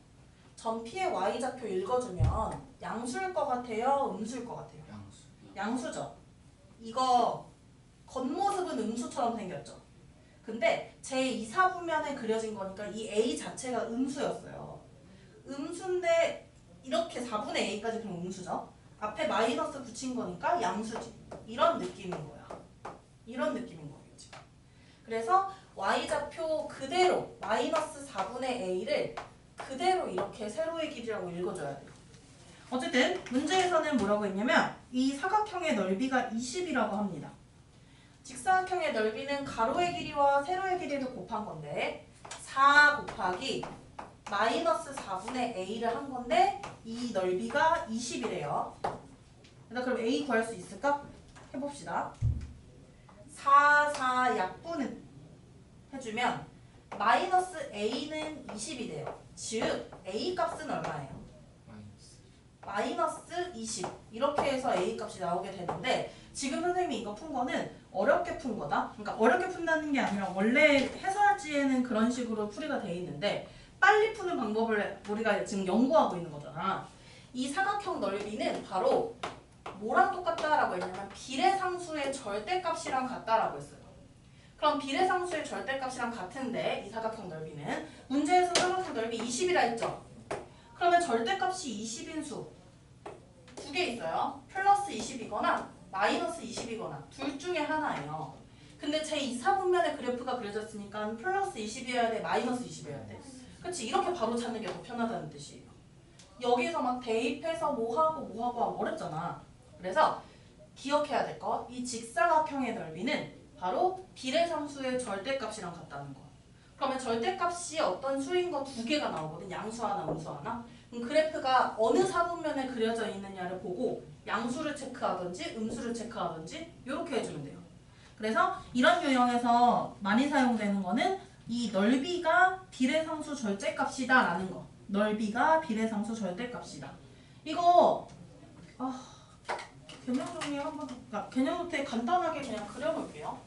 점 P의 y좌표 읽어주면 양수일 것 같아요? 음수일 것 같아요? 양수죠. 이거 겉모습은 음수처럼 생겼죠. 근데 제 2사분면에 그려진 거니까 이 a 자체가 음수였어요. 음수인데 이렇게 4분의 a까지 그럼 음수죠. 앞에 마이너스 붙인 거니까 양수지. 이런 느낌인 거야. 이런 느낌인 거겠지. 그래서 y좌표 그대로 마이너스 4분의 a를 그대로 이렇게 세로의 길이라고 읽어줘야 돼요. 어쨌든 문제에서는 뭐라고 했냐면 이 사각형의 넓이가 20이라고 합니다. 직사각형의 넓이는 가로의 길이와 세로의 길이를 곱한 건데 4 곱하기 마이너스 4분의 a를 한 건데 이 넓이가 20이래요. 그럼 a 구할 수 있을까? 해봅시다. 4 약분은 해주면 마이너스 a는 20이 돼요. 즉 a 값은 얼마예요? 마이너스 20. 이렇게 해서 a 값이 나오게 되는데 지금 선생님이 이거 푼 거는 어렵게 푼 거다. 그러니까 어렵게 푼다는 게 아니라 원래 해설지에는 그런 식으로 풀이가 돼 있는데 빨리 푸는 방법을 우리가 지금 연구하고 있는 거잖아. 이 사각형 넓이는 바로 뭐랑 똑같다라고 했냐면 비례상수의 절대값이랑 같다라고 했어요. 그럼 비례상수의 절대값이랑 같은데 이 사각형 넓이는 문제에서 사각형 넓이 20이라 했죠. 그러면 절대값이 20인 수 두 개 있어요. 플러스 20이거나 마이너스 20이거나 둘 중에 하나예요. 근데 제 2, 4분면의 그래프가 그려졌으니까 플러스 20이어야 돼, 마이너스 20이어야 돼. 그치? 이렇게 바로 찾는 게 더 편하다는 뜻이에요. 여기서 막 대입해서 뭐 하고 하면 어렵잖아. 그래서 기억해야 될 것, 이 직사각형의 넓이는 바로 비례상수의 절대값이랑 같다는 거. 그러면 절대값이 어떤 수인 거 두 개가 나오거든. 양수 하나, 음수 하나. 그럼 그래프가 어느 사분면에 그려져 있느냐를 보고 양수를 체크하든지 음수를 체크하든지 이렇게 해주면 돼요. 그래서 이런 유형에서 많이 사용되는 거는 이 넓이가 비례상수 절대값이다 라는 거. 넓이가 비례상수 절대값이다. 이거 개념 정리 한번, 그러니까 개념 노트에 간단하게 그냥 그려볼게요.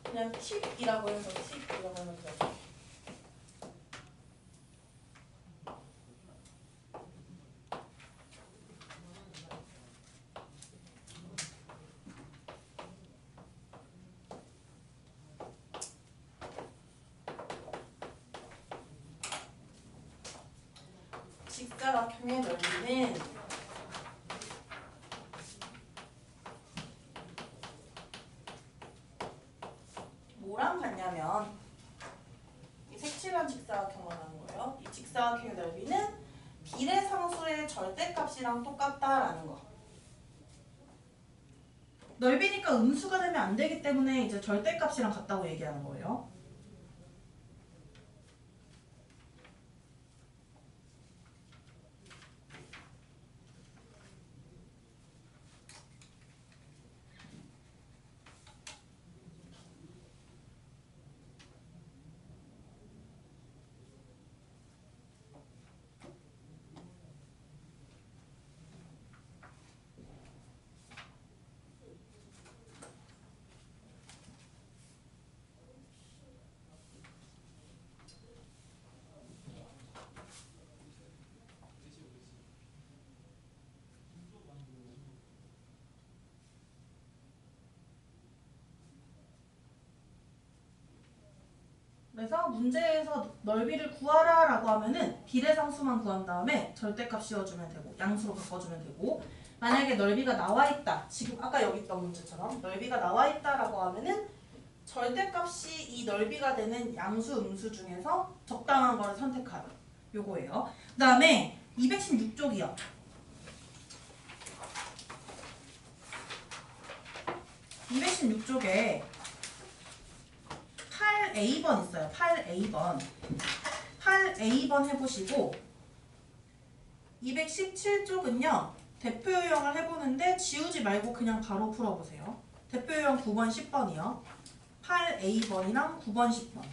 그냥 팁이라고 해서 팁이라고 하면 돼요. 직사각형의 넓이는 뭐랑 같냐면 이 색칠한 직사각형 말하는 거예요. 이 직사각형의 넓이는 비례상수의 절대값이랑 똑같다라는 거. 넓이니까 음수가 되면 안 되기 때문에 이제 절대값이랑 같다고 얘기하는 거예요. 그래서 문제에서 넓이를 구하라 라고 하면은 비례상수만 구한 다음에 절대값 씌워주면 되고 양수로 바꿔주면 되고, 만약에 넓이가 나와 있다, 지금 아까 여기 있던 문제처럼 넓이가 나와 있다 라고 하면은 절대값이 이 넓이가 되는 양수 음수 중에서 적당한 거를 선택하라, 요거예요. 그 다음에 216쪽이요. 216쪽에 8A번 있어요. 8A번. 8A번 해보시고 217쪽은요. 대표 유형을 해보는데 지우지 말고 그냥 바로 풀어보세요. 대표 유형 9번, 10번이요. 8A번이랑 9번, 10번.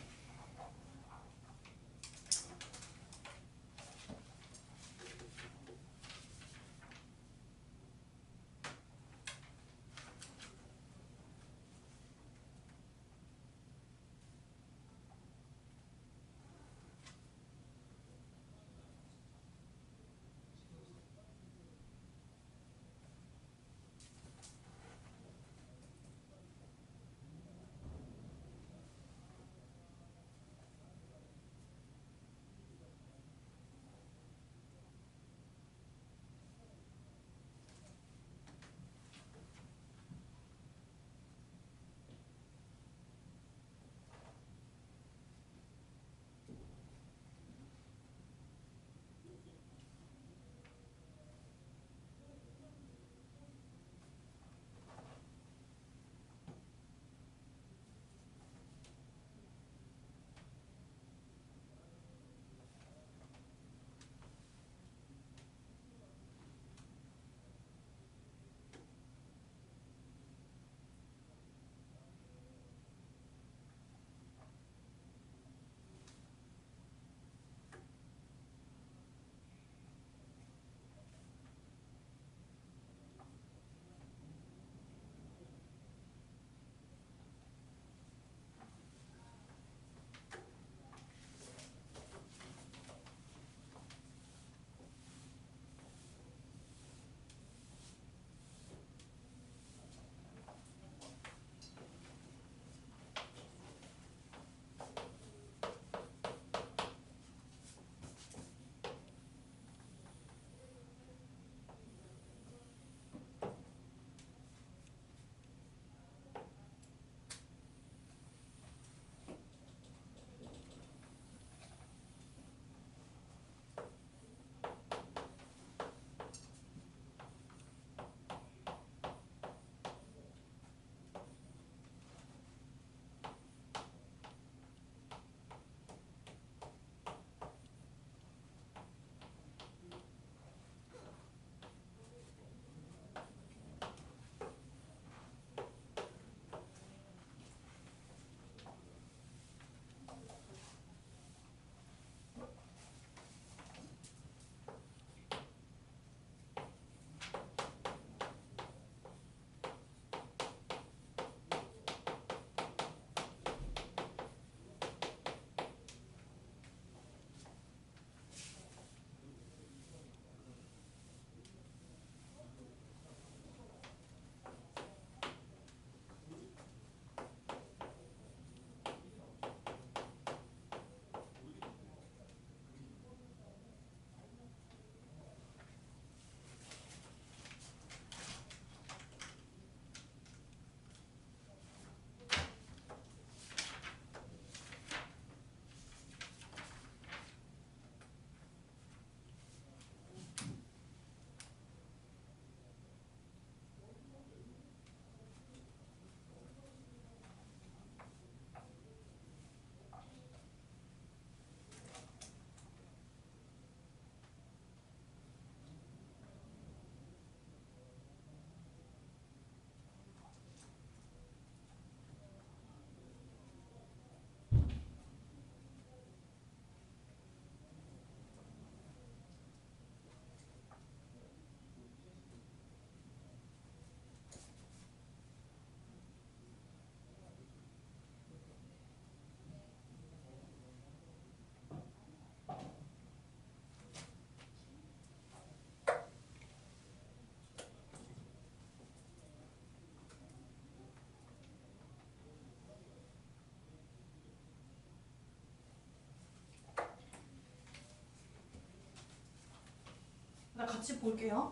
같이 볼게요.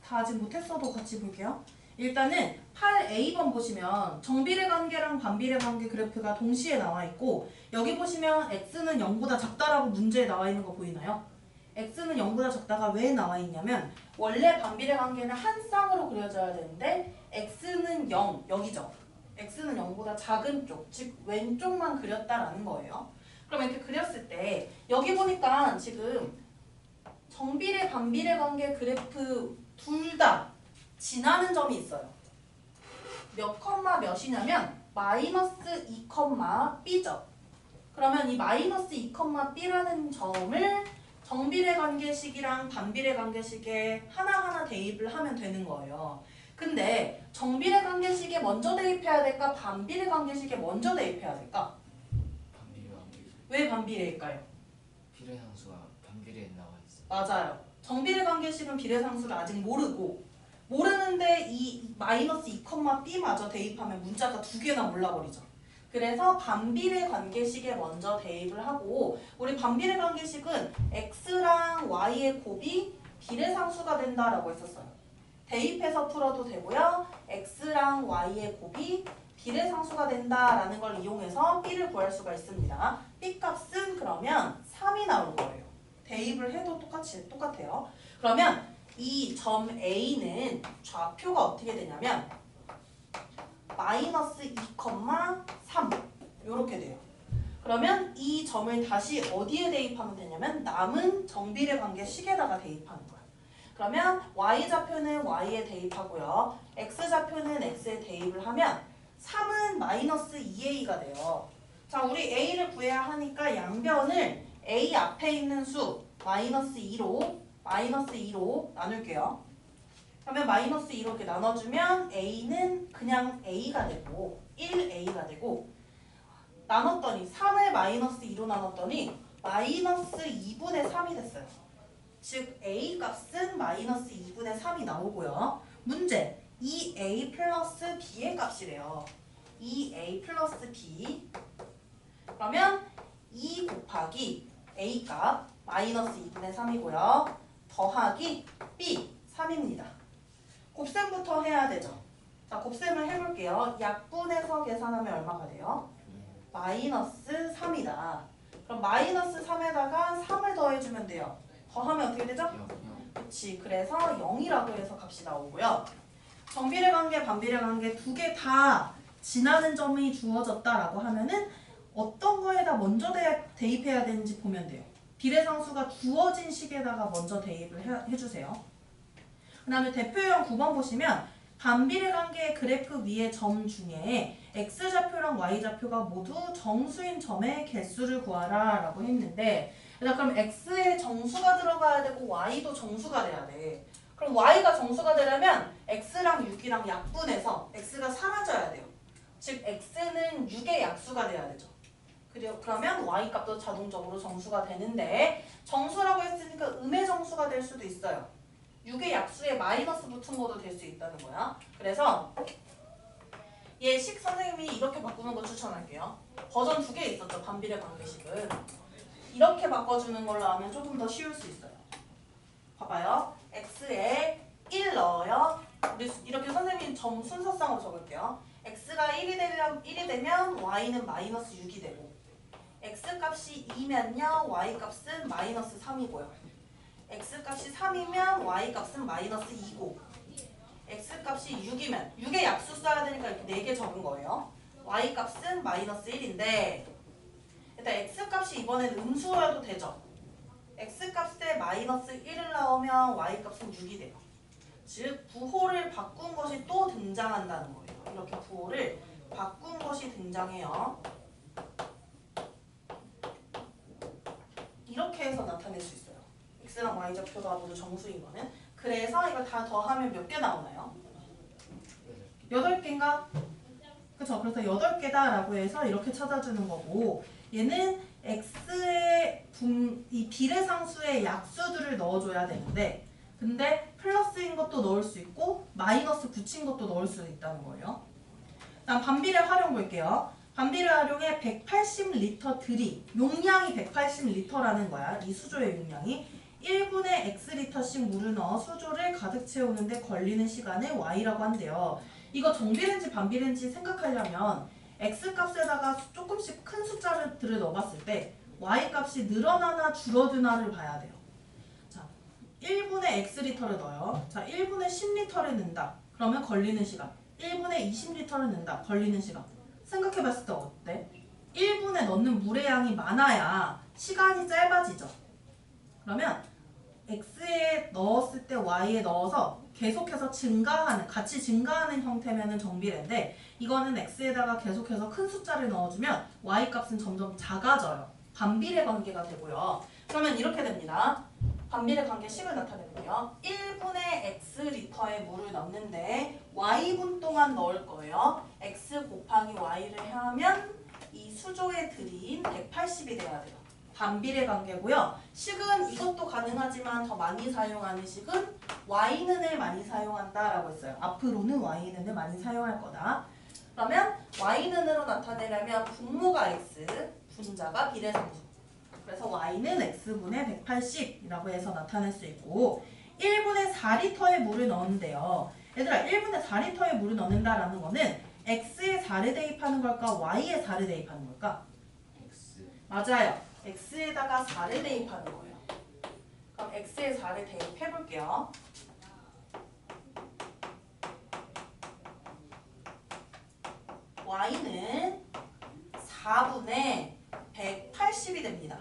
다 아직 못했어도 같이 볼게요. 일단은 8A번 보시면 정비례 관계랑 반비례 관계 그래프가 동시에 나와 있고 여기 보시면 x는 0보다 작다라고 문제에 나와 있는 거 보이나요? x는 0보다 작다가 왜 나와 있냐면 원래 반비례 관계는 한 쌍으로 그려져야 되는데 x는 0, 여기죠. x는 0보다 작은 쪽, 즉 왼쪽만 그렸다라는 거예요. 그럼 이렇게 그렸을 때 여기 보니까 지금 정비례 반비례 관계 그래프 둘 다 지나는 점이 있어요. 몇 컴마 몇이냐면 마이너스 2 컴마 b죠. 그러면 이 마이너스 2 컴마 b라는 점을 정비례 관계식이랑 반비례 관계식에 하나하나 대입을 하면 되는 거예요. 근데 정비례 관계식에 먼저 대입해야 될까? 반비례 관계식에 먼저 대입해야 될까? 반비례 관계식. 왜 반비례일까요? 비례상수가 반비례에 나와 있어. 맞아요. 정비례 관계식은 비례상수를 아직 모르는데 이 마이너스 2, b마저 대입하면 문자가 두 개나 몰라버리죠. 그래서 반비례 관계식에 먼저 대입을 하고 우리 반비례 관계식은 x랑 y의 곱이 비례상수가 된다라고 했었어요. 대입해서 풀어도 되고요. x랑 y의 곱이 비례상수가 된다라는 걸 이용해서 b를 구할 수가 있습니다. b 값은 그러면 3이 나올 거예요. 대입을 해도 똑같아요. 그러면 이 점 A는 좌표가 어떻게 되냐면 마이너스 2, 3 이렇게 돼요. 그러면 이 점을 다시 어디에 대입하면 되냐면 남은 정비례 관계식에다가 대입하는 거예요. 그러면 y좌표는 y에 대입하고요. x좌표는 x에 대입을 하면 3은 마이너스 2a가 돼요. 자, 우리 a를 구해야 하니까 양변을 a 앞에 있는 수 마이너스 2로 나눌게요. 그러면 마이너스 2로 이렇게 나눠주면 a는 그냥 a가 되고 1a가 되고 나눴더니 3을 마이너스 2로 나눴더니 마이너스 2분의 3이 됐어요. 즉 a 값은 마이너스 2분의 3이 나오고요. 문제 2a 플러스 b의 값이래요. 2a 플러스 b 그러면 2 곱하기 a 값 마이너스 2분의 3이고요. 더하기 b 3입니다. 곱셈부터 해야 되죠. 자, 곱셈을 해볼게요. 약분해서 계산하면 얼마가 돼요? 마이너스 3이다. 그럼 마이너스 3에다가 3을 더해주면 돼요. 더하면 어떻게 되죠? 그렇지. 그래서 0이라고 해서 값이 나오고요. 정비례 관계, 반비례 관계 두 개 다 지나는 점이 주어졌다라고 하면은 어떤 거에다 먼저 대입해야 되는지 보면 돼요. 비례상수가 주어진 식에다가 먼저 대입을 해주세요. 그 다음에 대표형 9번 보시면 반비례 관계의 그래프 위의 점 중에 x좌표랑 y좌표가 모두 정수인 점의 개수를 구하라 라고 했는데 그럼 x에 정수가 들어가야 되고 y도 정수가 돼야 돼. 그럼 y가 정수가 되려면 x랑 6이랑 약분해서 x가 사라져야 돼요. 즉 x는 6의 약수가 돼야 되죠. 그러면 y값도 자동적으로 정수가 되는데 정수라고 했으니까 음의 정수가 될 수도 있어요. 6의 약수에 마이너스 붙은 것도 될 수 있다는 거야. 그래서 얘 식 선생님이 이렇게 바꾸는 거 추천할게요. 버전 2개 있었죠. 반비례 관계식은. 이렇게 바꿔주는 걸로 하면 조금 더 쉬울 수 있어요. 봐봐요. x에 1 넣어요. 우리 이렇게 선생님 점 순서상으로 적을게요. x가 1이 되면 y는 마이너스 6이 되고 x값이 2면요. y값은 마이너스 3이고요. x값이 3이면 y값은 마이너스 2고 x값이 6이면 6의 약수 써야 되니까 이렇게 4개 적은 거예요. y값은 마이너스 1인데 일단 x값이 이번엔 음수여도 되죠. x값에 마이너스 1을 넣으면 y값은 6이 돼요. 즉 부호를 바꾼 것이 또 등장한다는 거예요. 이렇게 부호를 바꾼 것이 등장해요. 이렇게 해서 나타낼 수 있어요. x랑 y좌표가 모두 정수인 거는. 그래서 이걸 다 더하면 몇 개 나오나요? 8개인가? 그쵸. 그래서 8개다 라고 해서 이렇게 찾아주는 거고 얘는 x의 이 비례상수의 약수들을 넣어줘야 되는데 근데 플러스인 것도 넣을 수 있고 마이너스 붙인 것도 넣을 수 있다는 거예요. 다음 반비례 활용 볼게요. 반비례 활용에 180L 들이 용량이 180L라는 거야. 이 수조의 용량이 1분에 X리터씩 물을 넣어 수조를 가득 채우는데 걸리는 시간을 Y라고 한대요. 이거 정비례인지 반비례인지 생각하려면 X값에다가 조금씩 큰 숫자들을 넣어봤을 때 Y값이 늘어나나 줄어드나를 봐야 돼요. 자, 1분에 X리터를 넣어요. 자, 1분에 10리터를 넣는다. 그러면 걸리는 시간. 1분에 20리터를 넣는다. 걸리는 시간. 생각해봤을 때 어때? 1분에 넣는 물의 양이 많아야 시간이 짧아지죠. 그러면 X에 넣었을 때 Y에 넣어서 계속해서 증가하는, 같이 증가하는 형태면은 정비례인데 이거는 X에다가 계속해서 큰 숫자를 넣어주면 Y 값은 점점 작아져요. 반비례 관계가 되고요. 그러면 이렇게 됩니다. 반비례 관계 식을 나타내면요. 1분에 X리터의 물을 넣는데 Y분 동안 넣을 거예요. X 곱하기 Y를 하면 이 수조에 들인 180이 돼야 돼요. 반비례 관계고요. 식은 이것도 가능하지만 더 많이 사용하는 식은 Y는을 많이 사용한다라고 했어요. 앞으로는 Y는을 많이 사용할 거다. 그러면 Y는으로 나타내려면 분모가 X, 분자가 비례상수. 그래서 Y는 X분의 180이라고 해서 나타낼 수 있고 1분에 4리터의 물을 넣는데요. 얘들아 1분에 4리터의 물을 넣는다라는 거는 X에 4를 대입하는 걸까? Y에 4를 대입하는 걸까? X. 맞아요. X에다가 4를 대입하는 거예요. 그럼 X에 4를 대입해 볼게요. Y는 4분의 180이 됩니다.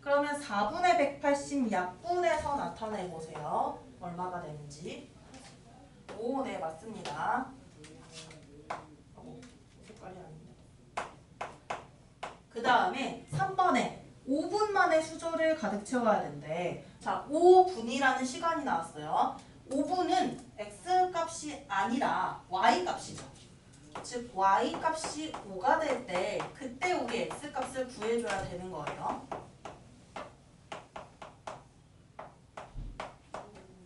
그러면 4분의 180 약분해서 나타내 보세요. 얼마가 되는지. 오, 네, 맞습니다. 색깔이 아닌데. 그 다음에 3번에 5분 만에 수조를 가득 채워야 된대. 자, 5분이라는 시간이 나왔어요. 5분은 X 값이 아니라 Y 값이죠. 즉 Y 값이 5가 될 때 그때 우리 X 값을 구해줘야 되는 거예요.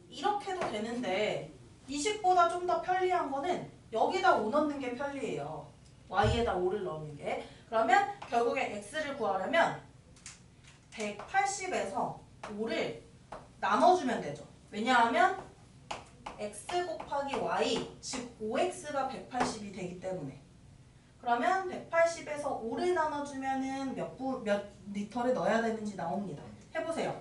이렇게도 되는데 이 식보다 좀 더 편리한 거는 여기다 5 넣는 게 편리해요. Y에다 5를 넣는 게. 그러면 결국에 X를 구하려면 180에서 5를 나눠주면 되죠. 왜냐하면 X 곱하기 Y, 즉 5X가 180이 되기 때문에. 그러면 180에서 5를 나눠주면은 몇 리터를 넣어야 되는지 나옵니다. 해보세요.